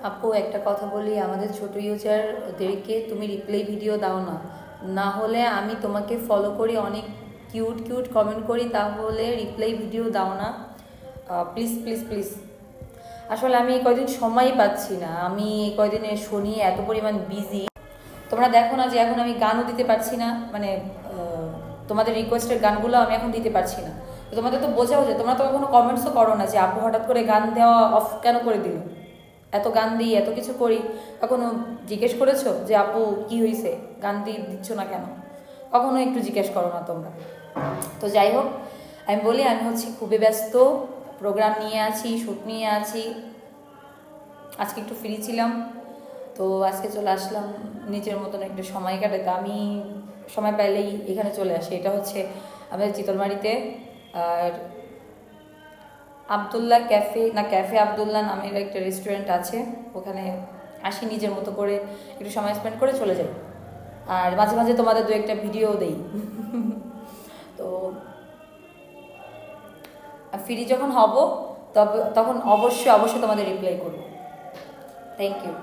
আপু একটা কথা বলি, আমাদের ছোট ইউজারদেরকে তুমি রিপ্লাই ভিডিও দাও না, না হলে আমি তোমাকে ফলো করি, অনেক কিউট কিউট কমেন্ট করি, তাহলে রিপ্লাই ভিডিও দাও না প্লিজ প্লিজ প্লিজ। আসলে আমি এই কয়দিন সময়ই পাচ্ছি না, আমি এই কয়দিনে শনি এত পরিমাণ বিজি। তোমরা দেখো না যে এখন আমি গানও দিতে পারছি না, মানে তোমাদের রিকোয়েস্টের গানগুলো আমি এখন দিতে পারছি না। তো তোমাদের তো বোঝাও যে তোমরা তো কখনো কমেন্টসও করো না যে আপু হঠাৎ করে গান দেওয়া অফ কেন করে দিল, এত গান দিই এত কিছু করি, কখনো জিজ্ঞেস করেছো যে আপু কি হয়েছে, গান দিয়ে দিচ্ছ না কেন? কখনো একটু জিজ্ঞেস করো না তোমরা। তো যাই হোক, আমি বলি আমি হচ্ছে খুবই ব্যস্ত, প্রোগ্রাম নিয়ে আছি, শ্যুট নিয়ে আছি, আজকে একটু ফ্রি ছিলাম, তো আজকে চলে আসলাম নিজের মতন একটু সময় কাটাতে। আমি সময় পাইলেই এখানে চলে আসি, এটা হচ্ছে আমাদের চিতলমারিতে। আর আবদুল্লাহ ক্যাফে, না ক্যাফে আবদুল্লাহ নামের একটা রেস্টুরেন্ট আছে, ওখানে আসি নিজের মতো করে একটু সময় স্পেন্ড করে চলে যাই। আর মাঝে মাঝে তোমাদের দু একটা ভিডিও দেই। তো ফ্রি যখন হব তখন অবশ্যই অবশ্যই তোমাদের রিপ্লাই করবো। Thank you.